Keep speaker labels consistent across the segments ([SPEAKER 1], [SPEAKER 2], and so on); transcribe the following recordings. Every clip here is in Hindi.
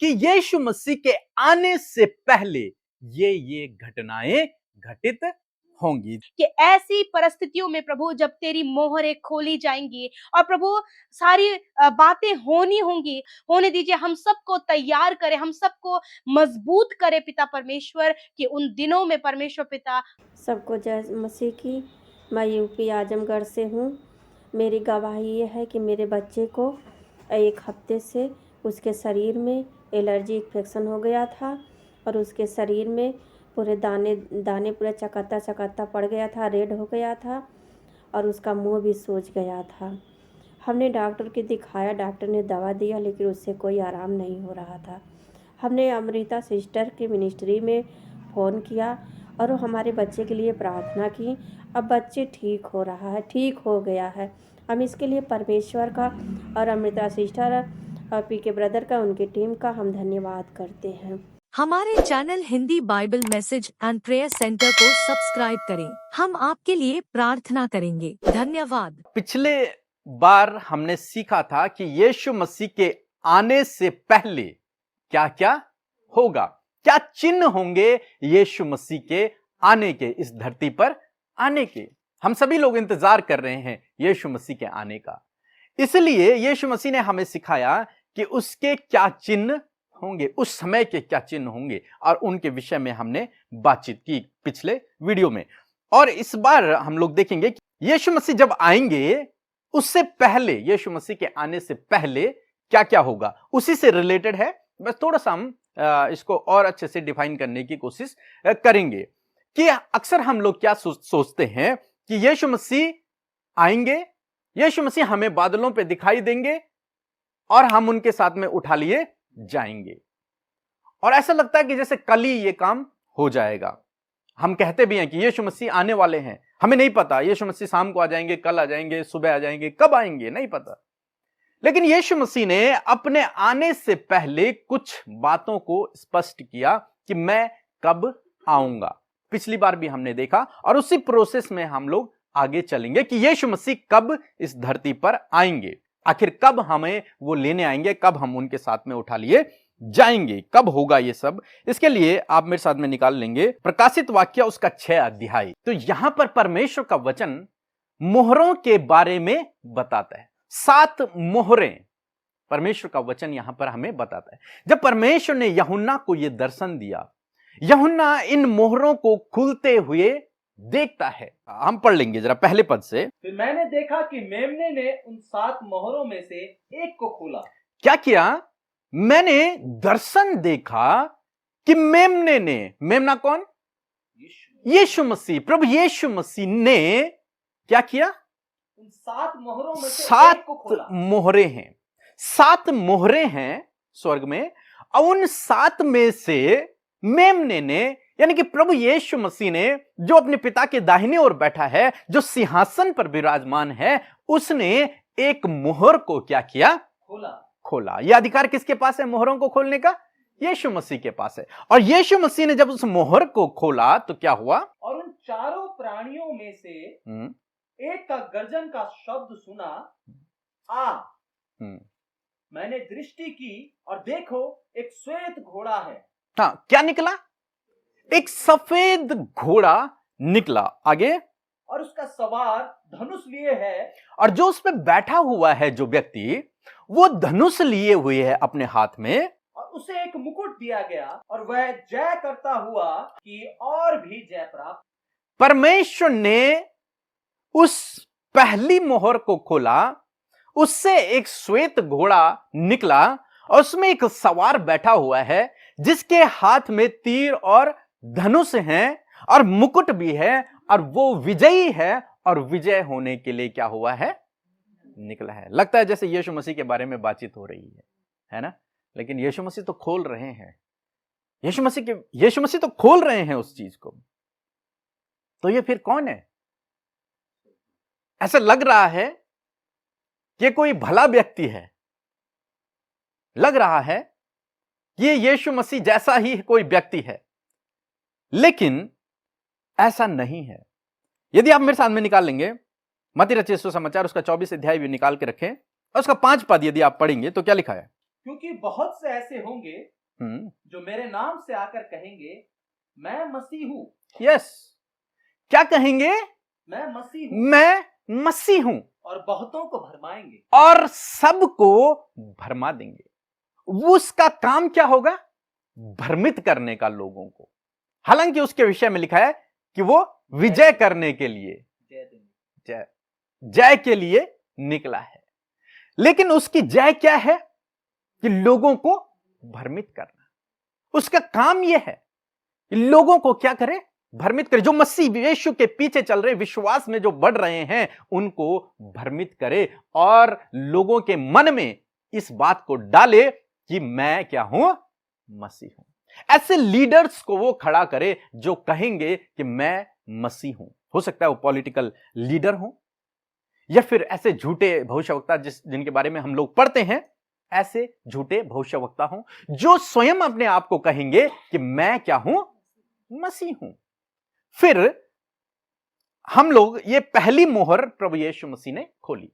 [SPEAKER 1] कि यीशु मसीह के आने से पहले ये घटनाएं घटित होंगी।
[SPEAKER 2] कि ऐसी परिस्थितियों में प्रभु जब तेरी मोहरें खोली जाएंगी और प्रभु सारी बातें होनी होंगी, होने दीजिए, हम सबको तैयार करें, हम सबको मजबूत करे पिता परमेश्वर, कि उन दिनों में परमेश्वर पिता।
[SPEAKER 3] सबको जय मसीह की। मैं यूपी आजमगढ़ से हूँ। मेरी गवाही ये है कि मेरे बच्चे को 1 हफ्ते से उसके शरीर में एलर्जी इन्फेक्शन हो गया था और उसके शरीर में पूरे दाने दाने पूरे चकत्ता पड़ गया था, रेड हो गया था और उसका मुंह भी सूज गया था। हमने डॉक्टर को दिखाया, डॉक्टर ने दवा दिया, लेकिन उससे कोई आराम नहीं हो रहा था। हमने अमृता सिस्टर की मिनिस्ट्री में फ़ोन किया और वो हमारे बच्चे के लिए प्रार्थना की। अब बच्चे ठीक हो रहा है, ठीक हो गया है। हम इसके लिए परमेश्वर का और अमृता सिस्टर और पी के ब्रदर का, उनकी टीम का हम धन्यवाद करते हैं।
[SPEAKER 4] हमारे channel Hindi Bible message and prayer centre को सब्सक्राइब करें। हम आपके लिए प्रार्थना करेंगे। धन्यवाद।
[SPEAKER 1] पिछले बार हमने सीखा था कि यीशु मसीह के आने से पहले क्या क्या होगा, क्या चिन्ह होंगे यीशु मसीह के आने के, इस धरती पर आने के। हम सभी लोग इंतजार कर रहे हैं यीशु मसीह के आने का। इसलिए यीशु मसीह ने हमें सिखाया कि उसके क्या चिन्ह होंगे, उस समय के क्या चिन्ह होंगे, और उनके विषय में हमने बातचीत की पिछले वीडियो में। और इस बार हम लोग देखेंगे कि यीशु मसीह जब आएंगे उससे पहले, यीशु मसीह के आने से पहले क्या क्या होगा, उसी से रिलेटेड है। बस थोड़ा सा हम इसको और अच्छे से डिफाइन करने की कोशिश करेंगे कि अक्सर हम लोग क्या सोचते हैं कि यीशु मसीह आएंगे, यीशु मसीह हमें बादलों पे दिखाई देंगे और हम उनके साथ में उठा लिए जाएंगे, और ऐसा लगता है कि जैसे कल ही ये काम हो जाएगा। हम कहते भी हैं कि यीशु मसीह आने वाले हैं, हमें नहीं पता यीशु मसीह शाम को आ जाएंगे, कल आ जाएंगे, सुबह आ जाएंगे, कब आएंगे नहीं पता। लेकिन यीशु मसीह ने अपने आने से पहले कुछ बातों को स्पष्ट किया कि मैं कब आऊंगा। पिछली बार भी हमने देखा, और उसी प्रोसेस में हम लोग आगे चलेंगे कि यीशु मसीह कब इस धरती पर आएंगे, आखिर कब हमें वो लेने आएंगे, कब हम उनके साथ में उठा लिए जाएंगे, कब होगा ये सब। इसके लिए आप मेरे साथ में निकाल लेंगे प्रकाशित वाक्य उसका 6 अध्याय। तो यहां पर परमेश्वर का वचन मोहरों के बारे में बताता है। 7 मोहरें परमेश्वर का वचन यहां पर हमें बताता है। जब परमेश्वर ने यूहन्ना को यह दर्शन दिया, यूहन्ना इन मोहरों को खुलते हुए देखता है। हम पढ़ लेंगे जरा पहले पद से।
[SPEAKER 5] फिर मैंने देखा कि मेमने ने उन 7 मोहरों में से एक को खोला।
[SPEAKER 1] क्या किया? मैंने दर्शन देखा कि मेमने ने, मेमना कौन? यीशु मसीह, प्रभु यीशु मसीह ने क्या किया?
[SPEAKER 5] उन 7 मोहरों में से
[SPEAKER 1] 7
[SPEAKER 5] एक को खोला।
[SPEAKER 1] मोहरे हैं, 7 मोहरे हैं स्वर्ग में, और उन 7 में से मेमने ने, यानी कि प्रभु यीशु मसीह ने, जो अपने पिता के दाहिने ओर बैठा है, जो सिंहासन पर विराजमान है, उसने एक मोहर को क्या किया? खोला। यह अधिकार किसके पास है मोहरों को खोलने का? यीशु मसीह के पास है। और यीशु मसीह ने जब उस मोहर को खोला तो क्या हुआ?
[SPEAKER 5] और उन चारों प्राणियों में से एक का गर्जन का शब्द सुना, आ। मैंने दृष्टि की और देखो एक श्वेत घोड़ा है।
[SPEAKER 1] हाँ, क्या निकला? एक सफेद घोड़ा निकला। आगे?
[SPEAKER 5] और उसका सवार धनुष लिए है,
[SPEAKER 1] और जो उस पर बैठा हुआ है जो व्यक्ति, वो धनुष लिए हुए है अपने हाथ में,
[SPEAKER 5] और उसे एक मुकुट दिया गया और वह जय करता हुआ कि और भी जय प्राप्त।
[SPEAKER 1] परमेश्वर ने उस पहली मोहर को खोला, उससे एक श्वेत घोड़ा निकला और उसमें एक सवार बैठा हुआ है जिसके हाथ में तीर और धनुष हैं और मुकुट भी है, और वो विजयी है, और विजय होने के लिए क्या हुआ है? निकला है। लगता है जैसे यीशु मसीह के बारे में बातचीत हो रही है ना? लेकिन यीशु मसीह तो खोल रहे हैं, यीशु मसीह तो खोल रहे हैं उस चीज को। तो ये फिर कौन है? ऐसा लग रहा है कि कोई भला व्यक्ति है, लग रहा है ये यीशु मसीह जैसा ही कोई व्यक्ति है, लेकिन ऐसा नहीं है। यदि आप मेरे साथ में निकाल लेंगे मत्ती रचित सुसमाचार उसका 24 अध्याय भी निकाल के रखें, और उसका 5 पद यदि आप पढ़ेंगे तो क्या लिखा है?
[SPEAKER 5] क्योंकि बहुत से ऐसे होंगे जो मेरे नाम से आकर कहेंगे मैं मसीह हूं।
[SPEAKER 1] यस, क्या कहेंगे?
[SPEAKER 5] मैं मसीह हूं।
[SPEAKER 1] मैं मसीह हूं।
[SPEAKER 5] और बहुतों को भरमाएंगे।
[SPEAKER 1] और सबको भरमा देंगे। उसका काम क्या होगा? भ्रमित करने का लोगों को। हालांकि उसके विषय में लिखा है कि वो विजय करने के लिए, जय जय के लिए निकला है। लेकिन उसकी जय क्या है? कि लोगों को भ्रमित करना। उसका काम यह है कि लोगों को क्या करे? भ्रमित करे। जो मसीह यीशु के पीछे चल रहे, विश्वास में जो बढ़ रहे हैं, उनको भ्रमित करे और लोगों के मन में इस बात को डाले कि मैं क्या हूं? मसीह हूं। ऐसे लीडर्स को वो खड़ा करे जो कहेंगे कि मैं मसीह हूं। हो सकता है वो पॉलिटिकल लीडर हो या फिर ऐसे झूठे भविष्यवक्ता जिनके बारे में हम लोग पढ़ते हैं, ऐसे झूठे भविष्यवक्ता हों जो स्वयं अपने आप को कहेंगे कि मैं क्या हूं? मसीह हूं। फिर हम लोग ये पहली मोहर प्रभु यीशु मसीह ने खोली।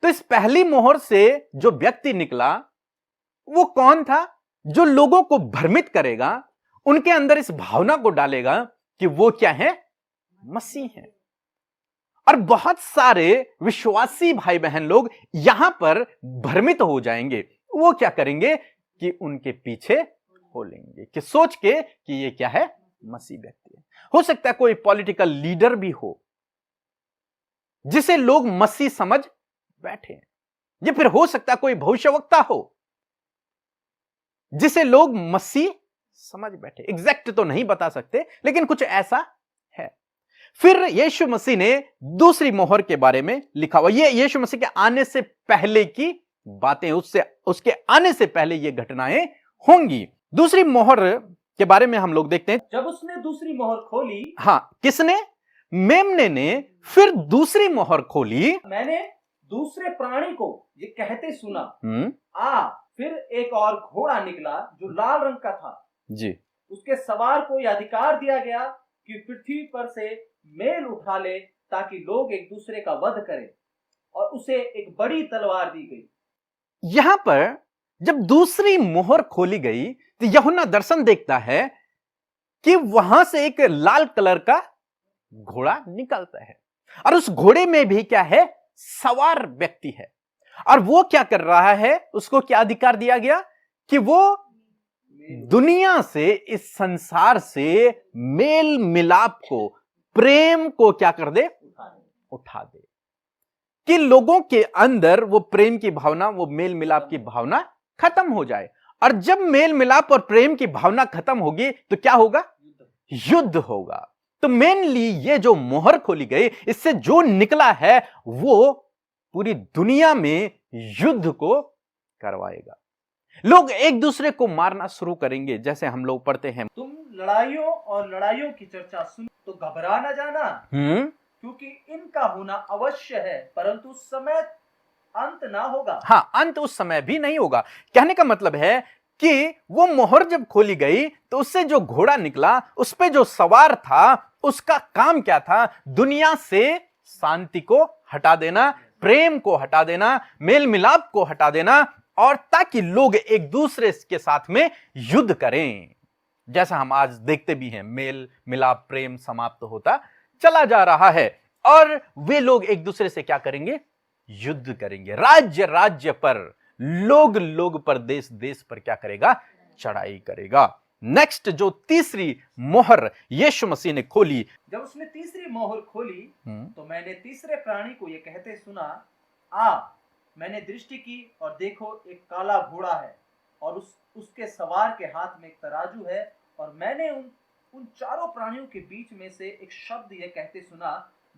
[SPEAKER 1] तो इस पहली मोहर से जो व्यक्ति निकला वो कौन था? जो लोगों को भ्रमित करेगा, उनके अंदर इस भावना को डालेगा कि वो क्या है? मसीह है। और बहुत सारे विश्वासी भाई बहन लोग यहां पर भ्रमित हो जाएंगे। वो क्या करेंगे कि उनके पीछे हो लेंगे कि सोच के कि ये क्या है? मसीह व्यक्ति है। हो सकता है कोई पॉलिटिकल लीडर भी हो जिसे लोग मसीह समझ बैठे हैं, या फिर हो सकता है कोई भविष्यवक्ता हो जिसे लोग मसीह समझ बैठे। एग्जैक्ट तो नहीं बता सकते, लेकिन कुछ ऐसा है। फिर यीशु मसीह ने दूसरी मोहर के बारे में लिखा हुआ, ये यीशु मसीह के आने से पहले की बातें, उसके आने से पहले ये घटनाएं होंगी। दूसरी मोहर के बारे में हम लोग देखते हैं।
[SPEAKER 5] जब उसने दूसरी मोहर खोली,
[SPEAKER 1] हां, किसने? मेमने ने फिर दूसरी मोहर खोली।
[SPEAKER 5] मैंने दूसरे प्राणी को ये कहते सुना, आ, फिर एक और घोड़ा निकला जो लाल रंग का था
[SPEAKER 1] जी।
[SPEAKER 5] उसके सवार को यह अधिकार दिया गया कि पृथ्वी पर से मेल उठा ले ताकि लोग एक दूसरे का वध करें, और उसे एक बड़ी तलवार दी गई।
[SPEAKER 1] यहां पर जब दूसरी मोहर खोली गई तो यूहन्ना दर्शन देखता है कि वहां से एक लाल कलर का घोड़ा निकलता है और उस घोड़े में भी क्या है? सवार व्यक्ति है। और वो क्या कर रहा है? उसको क्या अधिकार दिया गया कि वो दुनिया से, इस संसार से मेल मिलाप को, प्रेम को क्या कर दे? उठा दे। कि लोगों के अंदर वो प्रेम की भावना, वो मेल मिलाप की भावना खत्म हो जाए। और जब मेल मिलाप और प्रेम की भावना खत्म होगी तो क्या होगा? युद्ध होगा। तो मेनली ये जो मोहर खोली गई, इससे जो निकला है वो पूरी दुनिया में युद्ध को करवाएगा। लोग एक दूसरे को मारना शुरू करेंगे। जैसे हम लोग पढ़ते हैं,
[SPEAKER 5] तुम लड़ाइयों और लड़ाइयों की चर्चा सुन तो घबरा न जाना, क्योंकि इनका होना अवश्य है, परंतु समय अंत ना होगा।
[SPEAKER 1] हां, अंत उस समय भी नहीं होगा। कहने का मतलब है कि वो मोहर जब खोली गई तो उससे जो घोड़ा निकला, उस पे जो सवार था, उसका काम क्या था? दुनिया से शांति को हटा देना, प्रेम को हटा देना, मेल मिलाप को हटा देना, और ताकि लोग एक दूसरे के साथ में युद्ध करें। जैसा हम आज देखते भी हैं, मेल मिलाप, प्रेम समाप्त होता चला जा रहा है और वे लोग एक दूसरे से क्या करेंगे? युद्ध करेंगे। राज्य राज्य पर, लोग लोग पर, देश देश पर क्या करेगा? चढ़ाई करेगा। नेक्स्ट जो तीसरी मोहर यीशु मसीह ने खोली,
[SPEAKER 5] जब उसने तीसरी मोहर खोली तो मैंने तीसरे प्राणी को यह कहते सुना, आ, मैंने दृष्टि की और देखो एक काला घोड़ा है और उसके सवार के हाथ में एक तराजू है, और मैंने उन चारों प्राणियों के बीच में से एक शब्द यह कहते सुना,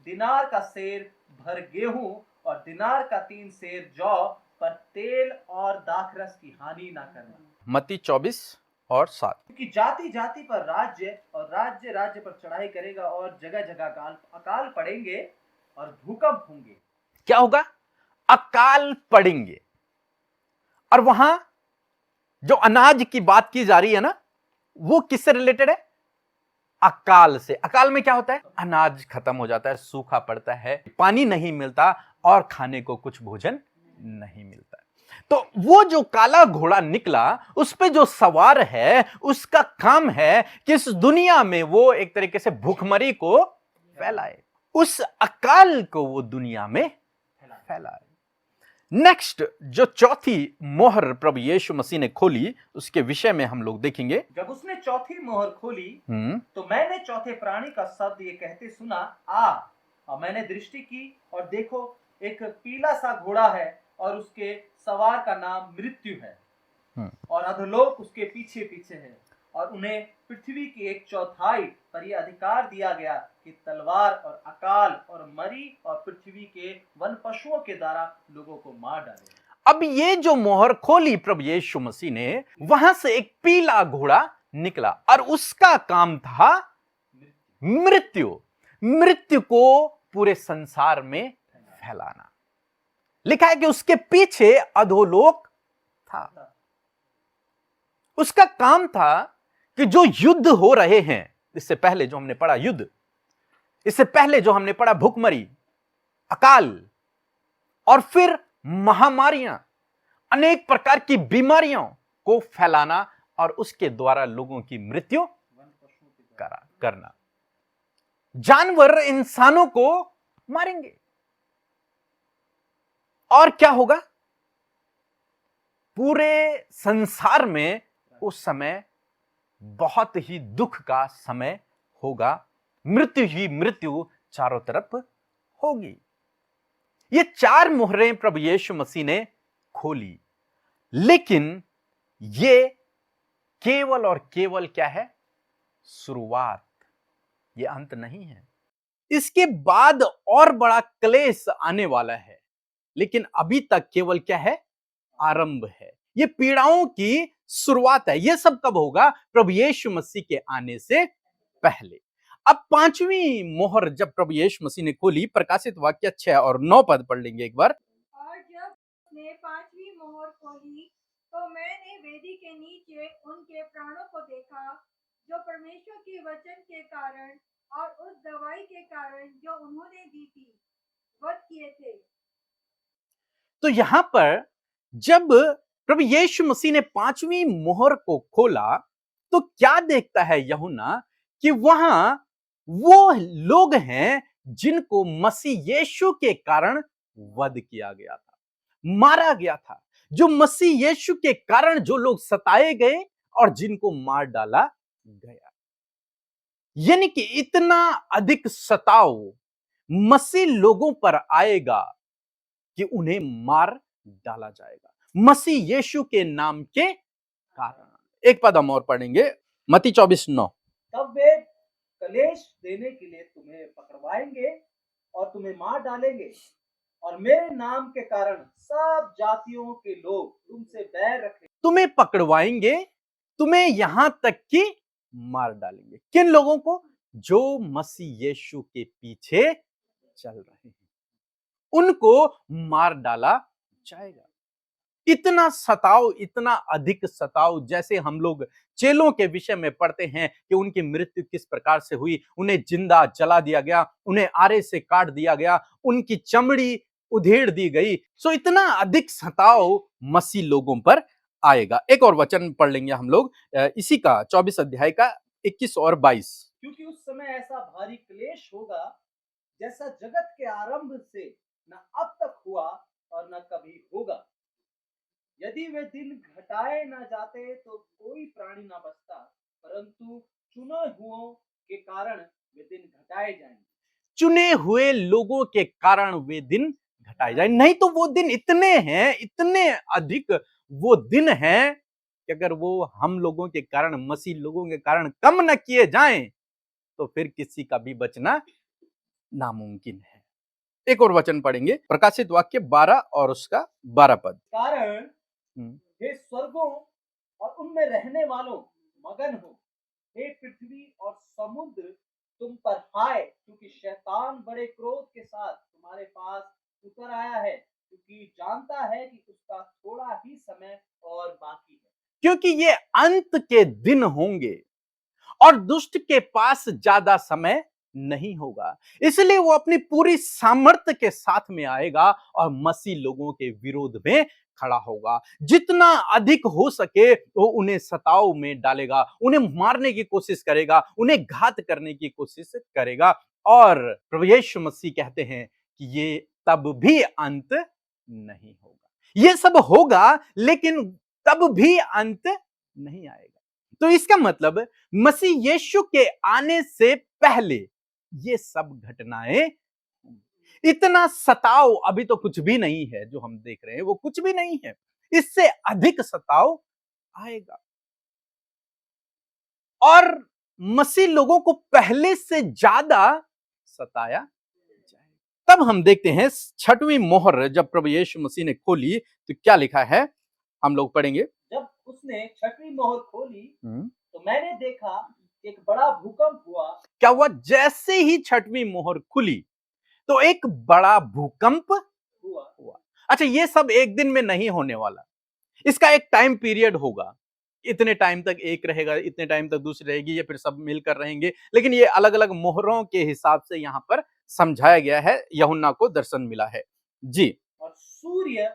[SPEAKER 5] दिनार का सेर भर गेहूं और दिनार का 3 सेर जौ, पर तेल और दाखरस की हानि ना करना।
[SPEAKER 1] मत्ती 24 और 7।
[SPEAKER 5] क्योंकि जाति जाति पर राज्य और राज्य राज्य पर चढ़ाई करेगा, और जगह जगह अकाल पड़ेंगे और भूकंप होंगे।
[SPEAKER 1] क्या होगा? अकाल पड़ेंगे। और वहां जो अनाज की बात की जा रही है ना, वो किससे रिलेटेड है? अकाल से। अकाल में क्या होता है? अनाज खत्म हो जाता है, सूखा पड़ता है, पानी नहीं मिलता और खाने को कुछ भोजन नहीं मिलता। तो वो जो काला घोड़ा निकला, उस पे जो सवार है, उसका काम है कि इस दुनिया में वो एक तरीके से भूखमरी को फैलाए, उस अकाल को वो दुनिया में फैलाए। नेक्स्ट, जो चौथी मोहर प्रभु यीशु मसीह ने खोली, उसके विषय में हम लोग देखेंगे।
[SPEAKER 5] जब उसने चौथी मोहर खोली तो मैंने चौथे प्राणी का शब्द ये कहते सुना, आ। और मैंने दृष्टि की और देखो एक पीला सा घोड़ा है और उसके सवार का नाम मृत्यु है और अधोलोक उसके पीछे पीछे है और उन्हें पृथ्वी की 1/4 पर यह अधिकार दिया गया कि तलवार और अकाल और मरी और पृथ्वी के वन पशुओं के द्वारा लोगों को मार डाले।
[SPEAKER 1] अब ये जो मोहर खोली प्रभु यीशु मसीह ने, वहां से एक पीला घोड़ा निकला और उसका काम था मृत्यु को पूरे संसार में फैलाना। लिखा है कि उसके पीछे अधोलोक था। उसका काम था कि जो युद्ध हो रहे हैं, इससे पहले जो हमने पढ़ा युद्ध, इससे पहले जो हमने पढ़ा भूखमरी, अकाल और फिर महामारियां, अनेक प्रकार की बीमारियों को फैलाना और उसके द्वारा लोगों की मृत्यु करना। जानवर इंसानों को मारेंगे और क्या होगा? पूरे संसार में उस समय बहुत ही दुख का समय होगा, मृत्यु ही मृत्यु चारों तरफ होगी। ये 4 मोहरें प्रभु यीशु मसीह ने खोली, लेकिन ये केवल और केवल क्या है? शुरुआत, ये अंत नहीं है। इसके बाद और बड़ा क्लेश आने वाला है, लेकिन अभी तक केवल क्या है? आरंभ है। ये पीड़ाओं की शुरुआत है। ये सब कब होगा? प्रभु यीशु मसीह के आने से पहले। अब 5वीं मोहर जब प्रभु यीशु मसीह ने खोली, प्रकाशित वाक्य 6 और 9 पद पढ़ लेंगे एक बार।
[SPEAKER 6] और जब उसने 5वीं मोहर खोली तो मैंने वेदी के नीचे उनके प्राणों को देखा, जो परमेश्वर के वचन के कारण और उस दवाई के कारण जो उन्होंने दी थी, वध किए थे।
[SPEAKER 1] तो यहां पर जब प्रभु यीशु मसीह ने 5वीं मोहर को खोला, तो क्या देखता है यूहन्ना कि वहां वो लोग हैं जिनको मसीह यीशु के कारण वध किया गया था, मारा गया था, जो मसीह यीशु के कारण जो लोग सताए गए और जिनको मार डाला गया। यानी कि इतना अधिक सताव मसीह लोगों पर आएगा कि उन्हें मार डाला जाएगा, मसीह यीशु के नाम के कारण। एक पद हम और पढ़ेंगे, मत्ती 24:9।
[SPEAKER 5] तब वे कलेश देने के लिए तुम्हें पकड़वाएंगे और तुम्हें मार डालेंगे, और मेरे नाम के कारण सब जातियों के लोग तुमसे बैर रखेंगे।
[SPEAKER 1] तुम्हें पकड़वाएंगे, तुम्हें यहां तक कि मार डालेंगे। किन लोगों को? जो मसीह यीशु के पीछे चल रहे हैं, उनको मार डाला जाएगा। इतना सताव, इतना अधिक सताव, जैसे हम लोग चेलों के विषय में पढ़ते हैं कि उनकी मृत्यु किस प्रकार से हुई, उन्हें जिंदा जला दिया गया, उन्हें आरे से काट दिया गया, उनकी चमड़ी उधेड़ दी गई। सो इतना अधिक सताव मसीह लोगों पर आएगा। एक और वचन पढ़ लेंगे हम लोग, इसी का 24 अध्याय का 21 और 22।
[SPEAKER 5] क्योंकि उस समय ऐसा भारी क्लेश होगा जैसा जगत के आरंभ से न अब तक हुआ और न कभी होगा। यदि वे दिन घटाए न जाते तो कोई प्राणी न बचता, परंतु चुने हुओं के कारण वे दिन घटाए जाएंगे।
[SPEAKER 1] चुने हुए लोगों के कारण वे दिन घटाए जाए, नहीं तो वो दिन इतने हैं, इतने अधिक वो दिन हैं कि अगर वो हम लोगों के कारण, मसीह लोगों के कारण कम न किए जाएं तो फिर किसी का भी बचना नामुमकिन है। एक और वचन पढ़ेंगे, प्रकाशित वाक्य 12 और उसका 12 पद।
[SPEAKER 5] कारण हे स्वर्गों और उनमें रहने वालों मगन हो, हे पृथ्वी और समुद्र तुम पर हाय, क्योंकि शैतान बड़े क्रोध के साथ तुम्हारे पास उतर आया है, क्योंकि जानता है कि उसका थोड़ा ही समय और बाकी है।
[SPEAKER 1] क्योंकि ये अंत के दिन होंगे और दुष्ट के पास ज्यादा समय नहीं होगा, इसलिए वो अपनी पूरी सामर्थ्य के साथ में आएगा और मसीह लोगों के विरोध में खड़ा होगा, जितना अधिक हो सके वो उन्हें सताव में डालेगा, उन्हें मारने की कोशिश करेगा, उन्हें घात करने की कोशिश करेगा। और प्रभु यीशु मसीह कहते हैं कि ये तब भी अंत नहीं होगा। ये सब होगा लेकिन तब भी अंत नहीं आएगा। तो इसका मतलब मसीह यीशु के आने से पहले ये सब घटनाएं, इतना सताव अभी तो कुछ भी नहीं है, जो हम देख रहे हैं वो कुछ भी नहीं है, इससे अधिक सताव आएगा। और मसीह लोगों को पहले से ज्यादा सताया जाएगा। तब हम देखते हैं 6वीं मोहर जब प्रभु यीशु मसीह ने खोली तो क्या लिखा है, हम लोग पढ़ेंगे।
[SPEAKER 5] जब उसने 6वीं मोहर खोली तो मैंने देखा एक बड़ा भूकंप हुआ।
[SPEAKER 1] क्या हुआ? जैसे ही 6वीं मोहर खुली तो एक बड़ा भूकंप हुआ। अच्छा, ये सब एक दिन में नहीं होने वाला, इसका एक टाइम पीरियड होगा। इतने टाइम तक एक रहेगा, इतने टाइम तक दूसरी रहेगी, या फिर सब मिलकर रहेंगे। लेकिन ये अलग अलग मोहरों के हिसाब से यहां पर समझाया गया है, यूहन्ना को दर्शन मिला है जी।
[SPEAKER 5] और सूर्य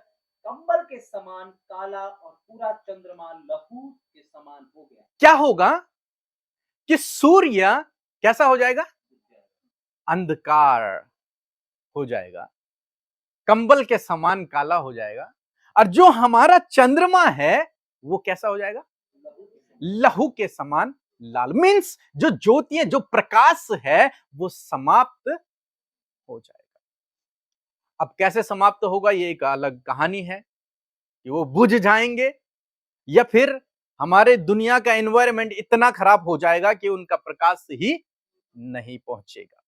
[SPEAKER 5] कंबल के समान काला और पूरा चंद्रमा लहू के समान हो गया।
[SPEAKER 1] क्या होगा कि सूर्य कैसा हो जाएगा? अंधकार हो जाएगा, कंबल के समान काला हो जाएगा। और जो हमारा चंद्रमा है वो कैसा हो जाएगा? लहू के समान लाल। मीन्स जो ज्योति है, जो प्रकाश है, वो समाप्त हो जाएगा। अब कैसे समाप्त होगा ये एक अलग कहानी है, कि वो बुझ जाएंगे या फिर हमारे दुनिया का एनवायरनमेंट इतना खराब हो जाएगा कि उनका प्रकाश ही नहीं पहुंचेगा,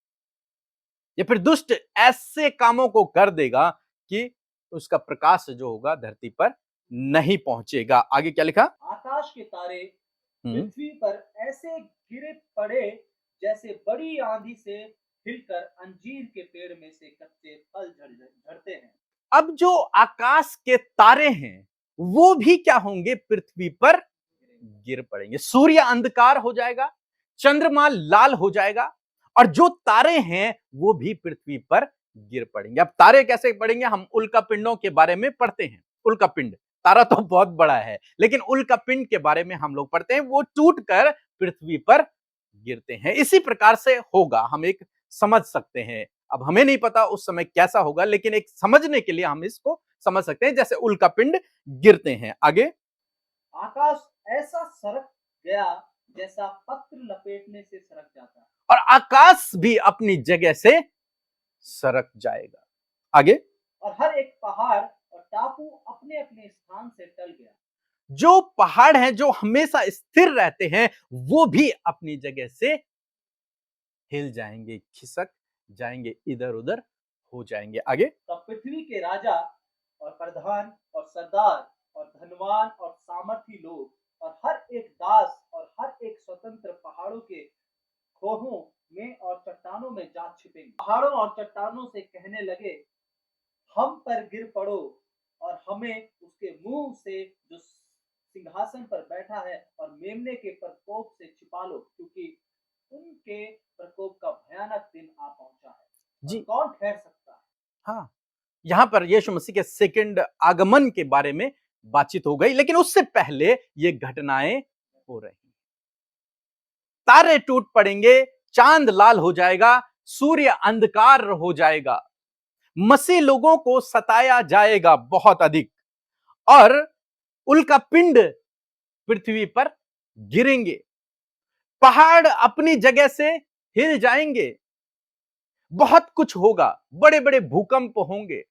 [SPEAKER 1] या फिर दुष्ट ऐसे कामों को कर देगा कि उसका प्रकाश जो होगा धरती पर नहीं पहुंचेगा। आगे क्या लिखा?
[SPEAKER 5] आकाश के तारे पृथ्वी पर ऐसे गिरे पड़े जैसे बड़ी आंधी से हिलकर अंजीर के पेड़ में से कच्चे फल झड़ते हैं।
[SPEAKER 1] अब जो आकाश के तारे हैं वो भी क्या होंगे? पृथ्वी पर गिर पड़ेंगे। सूर्य अंधकार हो जाएगा, चंद्रमा लाल हो जाएगा, और जो तारे हैं वो भी पृथ्वी पर गिर पड़ेंगे। अब तारे कैसे पड़ेंगे? हम उल्का पिंडों के बारे में पढ़ते हैं। उल्का पिंड, तारा तो बहुत बड़ा है, लेकिन उल्का पिंड के बारे में हम लोग पढ़ते हैं, वो टूटकर पृथ्वी पर गिरते हैं। इसी प्रकार से होगा, हम एक समझ सकते हैं। अब हमें नहीं पता उस समय कैसा होगा, लेकिन एक समझने के लिए हम इसको समझ सकते हैं, जैसे उल्का पिंड गिरते हैं। आगे,
[SPEAKER 5] आकाश ऐसा सरक गया जैसा पत्र लपेटने से सरक जाता है।
[SPEAKER 1] और आकाश भी अपनी जगह से सरक जाएगा। आगे,
[SPEAKER 5] और हर एक पहाड़ और टापू अपने अपने स्थान से टल गया।
[SPEAKER 1] जो पहाड़ हैं जो हमेशा स्थिर रहते हैं वो भी अपनी जगह से हिल जाएंगे, खिसक जाएंगे, इधर उधर हो जाएंगे। आगे,
[SPEAKER 5] तब पृथ्वी के राजा और प्रधान और सरदार और धनवान और सामर्थी लोग और हर एक दास और हर एक स्वतंत्र पहाड़ों के खोहों में और चट्टानों में जा छिपेंगे। पहाड़ों और चट्टानों से कहने लगे, हम पर गिर पड़ो और हमें उसके मुंह से जो सिंहासन पर बैठा है और मेमने के प्रकोप से छिपा लो, क्योंकि उनके प्रकोप का भयानक दिन आ पहुंचा है जी। कौन ठहर सकता है?
[SPEAKER 1] हाँ, यहां पर यीशु मसीह के सेकंड आगमन के बारे में बातचीत हो गई, लेकिन उससे पहले ये घटनाएं हो रही। तारे टूट पड़ेंगे, चांद लाल हो जाएगा, सूर्य अंधकार हो जाएगा, मसीह लोगों को सताया जाएगा बहुत अधिक, और उल्का पिंड पृथ्वी पर गिरेंगे, पहाड़ अपनी जगह से हिल जाएंगे, बहुत कुछ होगा, बड़े बड़े भूकंप होंगे,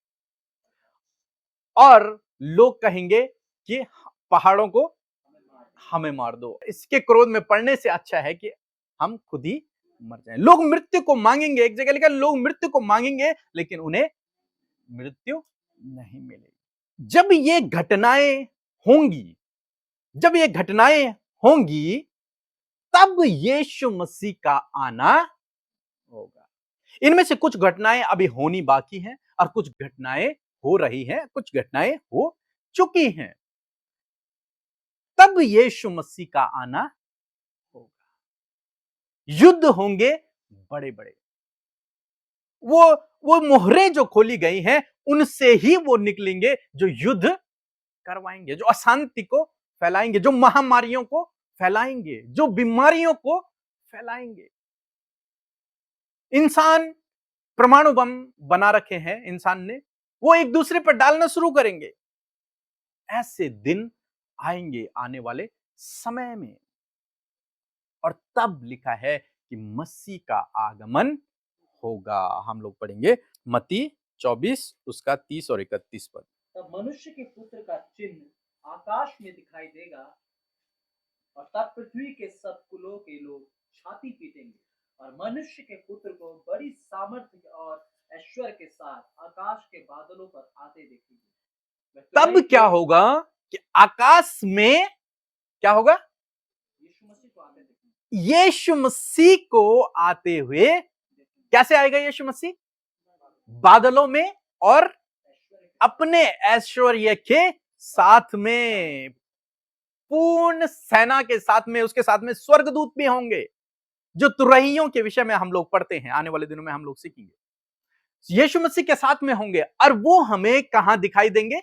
[SPEAKER 1] और लोग कहेंगे कि पहाड़ों को हमें मार दो। इसके क्रोध में पड़ने से अच्छा है कि हम खुद ही मर जाएं। लोग मृत्यु को मांगेंगे, एक जगह लिखा, लोग मृत्यु को मांगेंगे लेकिन उन्हें मृत्यु नहीं मिलेगी। जब ये घटनाएं होंगी, जब ये घटनाएं होंगी तब यीशु मसीह का आना होगा। इनमें से कुछ घटनाएं अभी होनी बाकी हैं और कुछ घटनाएं हो रही हैं, कुछ घटनाएं हो चुकी हैं। तब यीशु मसीह का आना होगा। युद्ध होंगे बड़े बड़े, वो मोहरें जो खोली गई हैं उनसे ही वो निकलेंगे जो युद्ध करवाएंगे, जो अशांति को फैलाएंगे, जो महामारियों को फैलाएंगे, जो बीमारियों को फैलाएंगे। इंसान परमाणु बम बना रखे हैं इंसान ने, वो एक दूसरे पर डालना शुरू करेंगे। ऐसे दिन आएंगे आने वाले समय में, और तब लिखा है कि मसीह का आगमन होगा। हम लोग पढ़ेंगे मत्ती 24 उसका 30 और 31 पद।
[SPEAKER 5] तब मनुष्य के पुत्र का चिन्ह आकाश में दिखाई देगा, और तब पृथ्वी के सब कुलों के लोग छाती पीटेंगे, और मनुष्य के पुत्र को बड़ी सामर्थ्य और ऐश्वर्य के साथ आकाश के बादलों पर आते देखेंगे।
[SPEAKER 1] तब क्या होगा कि आकाश में क्या होगा?
[SPEAKER 5] यीशु मसीह को आते देखेंगे।
[SPEAKER 1] यीशु मसीह को आते हुए। कैसे आएगा यीशु मसीह? बादलों में और अपने ऐश्वर्य के साथ में, पूर्ण सेना के साथ में। उसके साथ में स्वर्गदूत भी होंगे, जो तुरहियों के विषय में हम लोग पढ़ते हैं, आने वाले दिनों में हम लोग सीखेंगे। यीशु मसीह के साथ में होंगे, और वो हमें कहां दिखाई देंगे?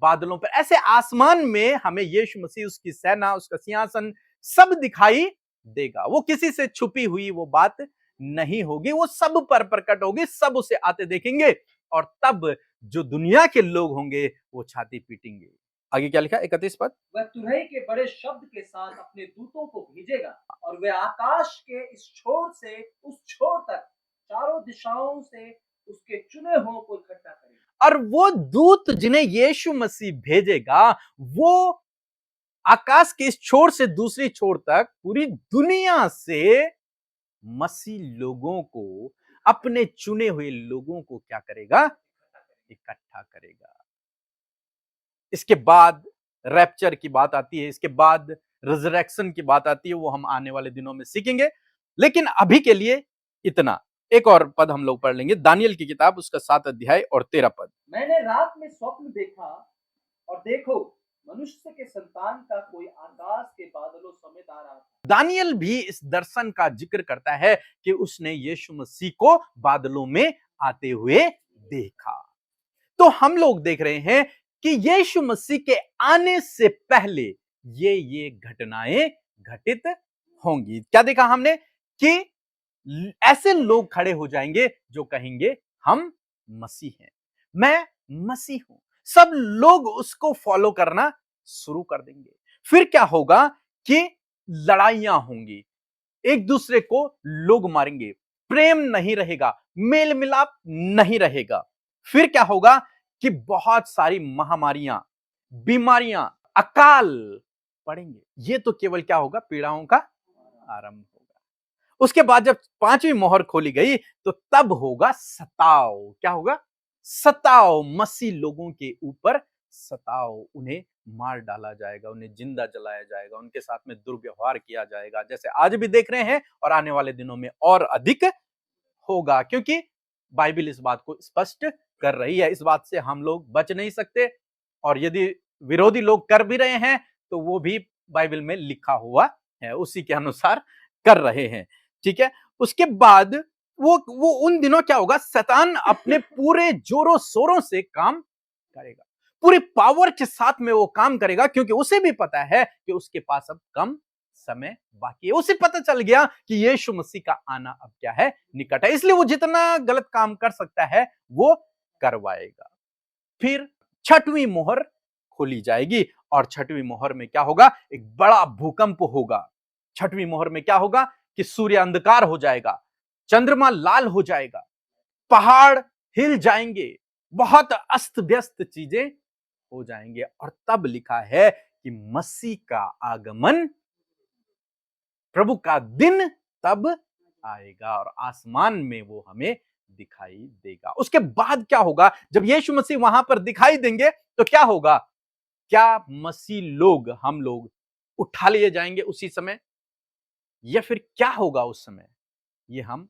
[SPEAKER 1] बादलों पर। ऐसे आसमान में हमें यीशु मसीह, उसकी सेना, उसका सिंहासन सब दिखाई देगा। वो किसी से छुपी हुई वो बात नहीं होगी, वो सब पर प्रकट होगी, सब उसे आते देखेंगे। और तब जो दुनिया के लोग होंगे वो छाती पीटेंगे। आगे क्या लिखा? 31 पद।
[SPEAKER 5] वह तुरही के बड़े शब्द के साथ अपने दूतों को भेजेगा, और वे आकाश के इस छोर से उस छोर तक चारों दिशाओं से उसके चुने हुओं को इकट्ठा करेगा।
[SPEAKER 1] और वो दूत जिन्हें यीशु मसीह भेजेगा, वो आकाश के इस छोर से दूसरी छोर तक पूरी दुनिया से मसीह लोगों को, अपने चुने हुए लोगों को क्या करेगा? इकट्ठा करेगा। इसके बाद रैप्चर की बात आती है, इसके बाद रिजरेक्शन की बात आती है, वो हम आने वाले दिनों में सीखेंगे। लेकिन अभी के लिए इतना। एक और पद हम लोग पढ़ लेंगे, दानियल की किताब उसका 7 अध्याय और 13 पद।
[SPEAKER 5] मैंने रात में स्वप्न देखा, और देखो मनुष्य के संतान का कोई आकाश के बादलों समेत आ रहा था।
[SPEAKER 1] दानियल भी इस दर्शन का जिक्र करता है कि उसने यीशु मसीह को बादलों में आते हुए देखा। तो हम लोग देख रहे हैं कि यीशु मसीह के आने से पहले ये घटनाएं घटित होंगी। क्या देखा हमने? कि ऐसे लोग खड़े हो जाएंगे जो कहेंगे हम मसीह हैं, मैं मसीह हूं। सब लोग उसको फॉलो करना शुरू कर देंगे। फिर क्या होगा कि लड़ाइयां होंगी, एक दूसरे को लोग मारेंगे, प्रेम नहीं रहेगा, मेल मिलाप नहीं रहेगा। फिर क्या होगा कि बहुत सारी महामारियां, बीमारियां, अकाल पड़ेंगे। ये तो केवल क्या होगा? पीड़ाओं का आरंभ होगा। उसके बाद जब 5वीं मोहर खोली गई तो तब होगा सताव। क्या होगा? सताव। मसीह लोगों के ऊपर सताव। उन्हें मार डाला जाएगा, उन्हें जिंदा जलाया जाएगा, उनके साथ में दुर्व्यवहार किया जाएगा, जैसे आज भी देख रहे हैं और आने वाले दिनों में और अधिक होगा। क्योंकि बाइबल इस बात को स्पष्ट कर रही है। इस बात से हम लोग बच नहीं सकते, और यदि विरोधी लोग कर भी रहे हैं तो वो भी बाइबल में लिखा हुआ है, उसी के अनुसार कर रहे हैं। ठीक है। उसके बाद वो उन दिनों क्या होगा? शैतान अपने पूरे जोरों शोरों से काम करेगा, पूरी पावर के साथ में वो काम करेगा, क्योंकि उसे भी पता है कि उसके पास अब कम समय बाकी है। उसे पता चल गया कि यीशु मसीह का आना अब क्या है? निकट है। इसलिए वो जितना गलत काम कर सकता है वो करवाएगा। फिर 6वीं मोहर खोली जाएगी, और 6वीं मोहर में क्या होगा? एक बड़ा भूकंप होगा। 6वीं मोहर में क्या होगा कि सूर्य अंधकार हो जाएगा, चंद्रमा लाल हो जाएगा, पहाड़ हिल जाएंगे, बहुत अस्त व्यस्त चीजें हो जाएंगे। और तब लिखा है कि मसीह का आगमन, प्रभु का दिन तब आएगा, और आसमान में वो हमें दिखाई देगा। उसके बाद क्या होगा? जब यीशु मसीह वहां पर दिखाई देंगे तो क्या होगा? क्या मसीह लोग, हम लोग उठा लिए जाएंगे उसी समय, या फिर क्या होगा उस समय? ये हम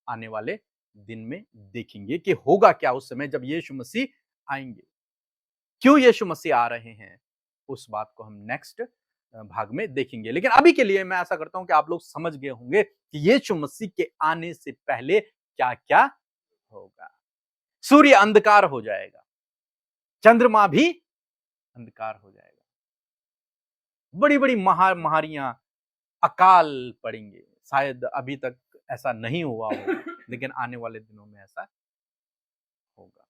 [SPEAKER 1] आने वाले दिन में देखेंगे कि होगा क्या उस समय जब यीशु मसीह आएंगे। क्यों यीशु मसीह आ रहे हैं, उस बात को हम नेक्स्ट भाग में देखेंगे। लेकिन अभी के लिए मैं ऐसा करता हूं कि आप लोग समझ गए होंगे कि यीशु मसीह के आने से पहले क्या क्या होगा। सूर्य अंधकार हो जाएगा, चंद्रमा भी अंधकार हो जाएगा, बड़ी बड़ी महामारियां, अकाल पड़ेंगे। शायद अभी तक ऐसा नहीं हुआ होगा, लेकिन आने वाले दिनों में ऐसा होगा।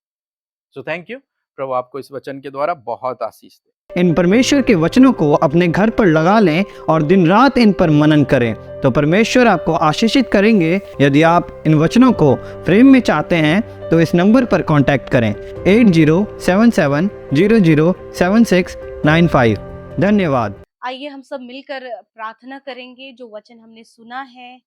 [SPEAKER 1] So thank you. प्रभु आपको इस वचन के द्वारा बहुत आशीष दे।
[SPEAKER 7] इन परमेश्वर के वचनों को अपने घर पर लगा लें और दिन रात इन पर मनन करें, तो परमेश्वर आपको आशीषित करेंगे। यदि आप इन वचनों को फ्रेम में चाहते हैं तो इस नंबर पर कांटेक्ट करें 8077007695। धन्यवाद।
[SPEAKER 2] आइए हम सब मिलकर प्रार्थना करेंगे। जो वचन हमने सुना है,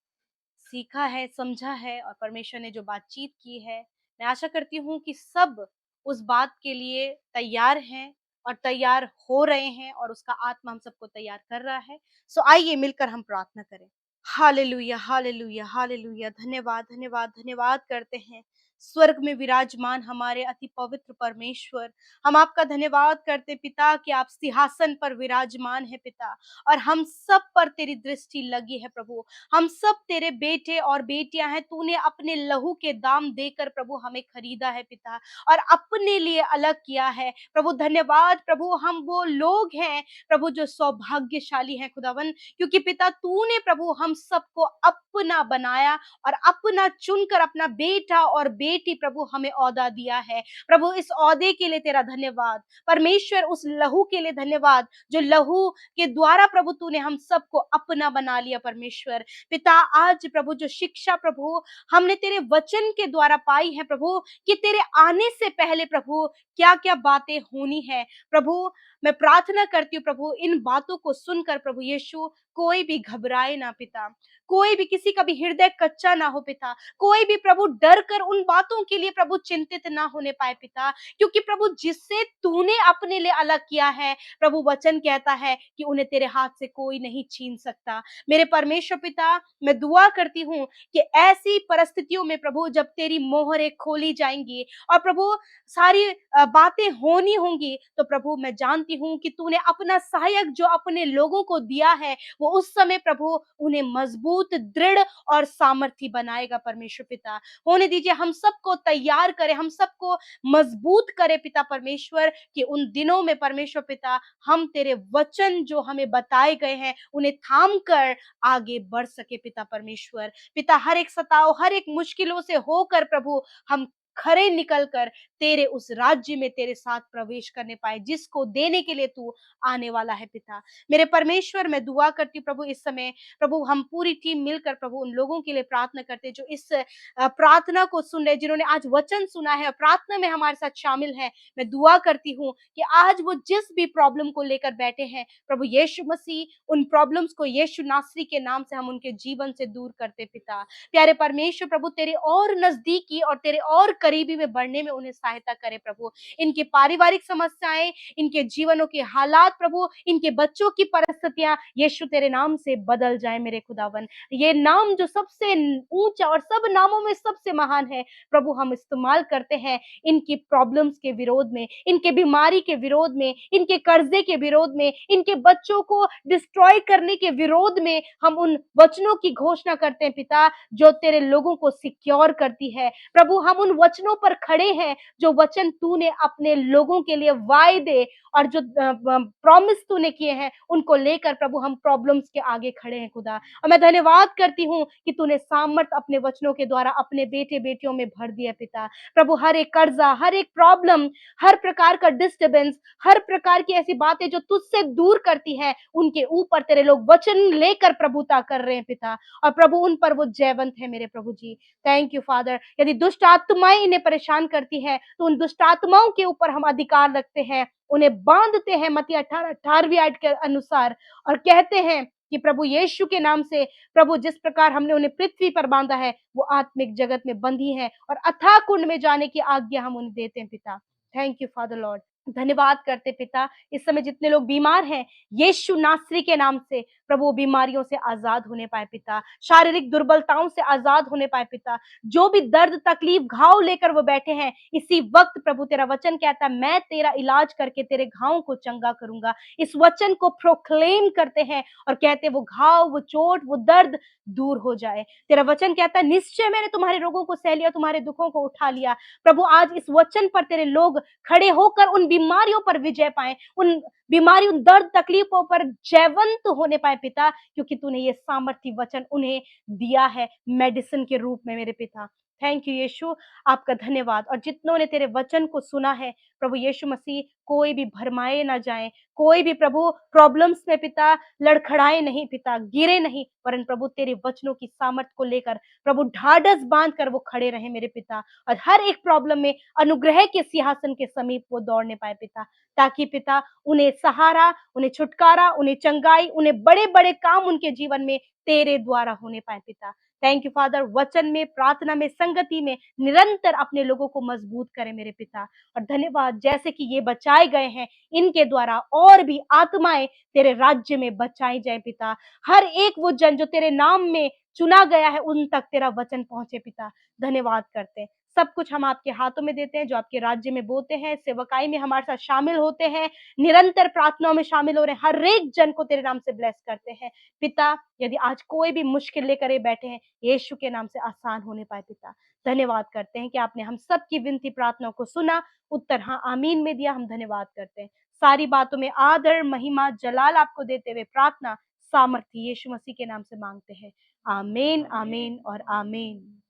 [SPEAKER 2] सीखा है, समझा है और परमेश्वर ने जो बातचीत की है, मैं आशा करती हूँ कि सब उस बात के लिए तैयार हैं और तैयार हो रहे हैं और उसका आत्मा हम सबको तैयार कर रहा है। सो आइए मिलकर हम प्रार्थना करें। Hallelujah, hallelujah, hallelujah. धन्यवाद, धन्यवाद, धन्यवाद करते हैं स्वर्ग में विराजमान हमारे अति पवित्र परमेश्वर। हम आपका धन्यवाद करते पिता कि आप सिंहासन पर विराजमान है पिता, और हम सब पर तेरी दृष्टि लगी है प्रभु। हम सब तेरे बेटे और बेटियां हैं। तूने अपने लहू के दाम देकर प्रभु हमें खरीदा है पिता, और अपने लिए अलग किया है प्रभु। धन्यवाद प्रभु, हम वो लोग हैं प्रभु जो सौभाग्यशाली हैं खुदावन, क्योंकि पिता तूने प्रभु हम सबको अपना बनाया और अपना चुनकर अपना बेटा और बेटी प्रभु हमें औदा दिया है प्रभु। इस औदे के लिए तेरा धन्यवाद परमेश्वर, उस लहू के लिए धन्यवाद जो लहू के द्वारा प्रभु तूने हम सबको अपना बना लिया परमेश्वर। पिता आज प्रभु जो शिक्षा प्रभु हमने तेरे वचन के द्वारा पाई है प्रभु, कि तेरे आने से पहले प्रभु क्या क्या बातें होनी है प्रभु, मैं प्रार्थना करती हूँ प्रभु इन बातों को सुनकर प्रभु यीशु कोई भी घबराए ना पिता, कोई भी किसी का भी हृदय कच्चा ना हो पिता, कोई भी प्रभु डर कर उन बातों के लिए प्रभु चिंतित ना होने पाए पिता, क्योंकि प्रभु जिससे तूने अपने लिए अलग किया है प्रभु वचन कहता है कि उन्हें तेरे हाथ से कोई नहीं छीन सकता। मेरे परमेश्वर पिता, मैं दुआ करती हूँ कि ऐसी परिस्थितियों में प्रभु जब तेरी मोहरें खोली जाएंगी और प्रभु सारी बातें होनी होंगी, तो प्रभु मैं जानती हूँ कि तूने अपना सहायक जो अपने लोगों को दिया है वो उस समय प्रभु उन्हें मजबूत, दृढ़ और सामर्थी बनाएगा परमेश्वर पिता। होने दीजिए हम सबको तैयार करे, हम सबको मजबूत करे पिता परमेश्वर, कि उन दिनों में परमेश्वर पिता हम तेरे वचन जो हमें बताए गए हैं उन्हें थाम कर आगे बढ़ सके पिता परमेश्वर। पिता हर एक सताव, हर एक मुश्किलों से होकर प्रभु हम खरे निकलकर तेरे उस राज्य में तेरे साथ प्रवेश करने पाए जिसको देने के लिए तू आने वाला है पिता। मेरे परमेश्वर मैं दुआ करती हूँ प्रभु इस समय प्रभु हम पूरी टीम मिलकर प्रभु उन लोगों के लिए प्रार्थना करते हैं जो इस प्रार्थना को सुन रहे, जिन्होंने आज वचन सुना है और प्रार्थना में हमारे साथ शामिल है। मैं दुआ करती हूँ कि आज वो जिस भी प्रॉब्लम को लेकर बैठे हैं प्रभु यीशु मसीह उन प्रॉब्लम्स को यीशु नासरी के नाम से हम उनके जीवन से दूर करते पिता। प्यारे परमेश्वर प्रभु तेरे और नजदीकी और तेरे और करीबी में बढ़ने में उन्हें सहायता करे प्रभु। इनके पारिवारिक समस्याएं, इनके जीवनों के हालात प्रभु, इनके बच्चों की परिस्थितियां यीशु तेरे नाम से बदल जाए मेरे खुदावन। ये नाम जो सबसे ऊंचा और सब नामों में सबसे महान है प्रभु, हम इस्तेमाल करते हैं इनकी प्रॉब्लम्स के विरोध में, इनके बीमारी के विरोध में, इनके कर्जे के विरोध में, इनके बच्चों को डिस्ट्रॉय करने के विरोध में। हम उन वचनों की घोषणा करते हैं पिता जो तेरे लोगों को सिक्योर करती है प्रभु। हम उन वचनों पर खड़े हैं जो वचन तूने अपने लोगों के लिए वायदे और जो प्रॉमिस तूने किए हैं उनको लेकर प्रभु हम प्रॉब्लम्स के आगे खड़े हैं खुदा। और मैं धन्यवाद करती हूँ कि तूने सामर्थ अपने वचनों के द्वारा अपने बेटे बेटियों में भर दिया पिता। प्रभु हर एक कर्जा, हर एक प्रॉब्लम, हर प्रकार का डिस्टर्बेंस, हर प्रकार की ऐसी बातें जो तुझसे दूर करती है उनके ऊपर तेरे लोग वचन लेकर प्रभुता कर रहे हैं पिता, और प्रभु उन पर वो जयवंत है मेरे प्रभु जी। Thank you father. यदि दुष्ट आत्माएं इन्हें परेशान करती है तो उन दुष्ट आत्माओं के ऊपर हम अधिकार रखते हैं, उन्हें बांधते हैं मत्ती 18 आयत के अनुसार, और कहते हैं कि प्रभु यीशु के नाम से प्रभु जिस प्रकार हमने उन्हें पृथ्वी पर बांधा है वो आत्मिक जगत में बंधी है, और अथाह कुंड में जाने की आज्ञा हम उन्हें देते हैं पिता। Thank you father Lord. धन्यवाद करते पिता इस समय जितने लोग बीमार हैं यीशु नासरी के नाम से प्रभु बीमारियों से आजाद होने पाए पिता, शारीरिक दुर्बलताओं से आजाद होने पाए पिता। जो भी दर्द तकलीफ घाव लेकर वो बैठे हैं, इसी वक्त प्रभु तेरा वचन कहता है मैं तेरा इलाज करके तेरे घावों को चंगा करूंगा। इस वचन को प्रोक्लेम करते हैं और कहते हैं वो घाव, वो चोट, वो दर्द दूर हो जाए। तेरा वचन कहता है निश्चय मैंने तुम्हारे रोगों को सह लिया, तुम्हारे दुखों को उठा लिया। प्रभु आज इस वचन पर तेरे लोग खड़े होकर उन बीमारियों पर विजय पाए, उन बीमारी, उन दर्द तकलीफों पर जयवंत होने पाए पिता, क्योंकि तूने ये सामर्थ्य वचन उन्हें दिया है मेडिसिन के रूप में मेरे पिता। थैंक यू यीशु, आपका धन्यवाद। और जितनों ने तेरे वचन को सुना है प्रभु यीशु मसीह, कोई भी भरमाए ना जाए, कोई भी प्रभु प्रॉब्लम्स में पिता लड़खड़ाए नहीं पिता, गिरे नहीं, वरन प्रभु तेरे वचनों की सामर्थ को लेकर प्रभु ढाढ़स बांध कर वो खड़े रहे मेरे पिता, और हर एक प्रॉब्लम में अनुग्रह के सिंहासन के समीप वो दौड़ने पाए पिता, ताकि पिता उन्हें सहारा, उन्हें छुटकारा, उन्हें चंगाई, उन्हें बड़े बड़े काम उनके जीवन में तेरे द्वारा होने पाए पिता। थैंक यू फादर, वचन में, प्रार्थना में, संगति में निरंतर अपने लोगों को मजबूत करे मेरे पिता। और धन्यवाद, जैसे कि ये बचाए गए हैं, इनके द्वारा और भी आत्माएं तेरे राज्य में बचाई जाए पिता। हर एक वो जन जो तेरे नाम में चुना गया है, उन तक तेरा वचन पहुंचे पिता। धन्यवाद करते हैं, सब कुछ हम आपके हाथों में देते हैं। जो आपके राज्य में बोते हैं, सेवकाई में हमारे साथ शामिल होते हैं, निरंतर प्रार्थनाओं में शामिल हो रहे हैं, हर एक जन को तेरे नाम से ब्लेस करते हैं पिता। यदि आज कोई भी मुश्किल लेकर ये बैठे हैं, यीशु के नाम से आसान होने पाए पिता। धन्यवाद करते हैं कि आपने हम सब की विनती प्रार्थनाओं को सुना, उत्तर हाँ आमीन में दिया। हम धन्यवाद करते हैं, सारी बातों में आदर, महिमा, जलाल आपको देते हुए प्रार्थना सामर्थ्य यीशु मसीह के नाम से मांगते हैं। आमीन, आमीन और आमीन।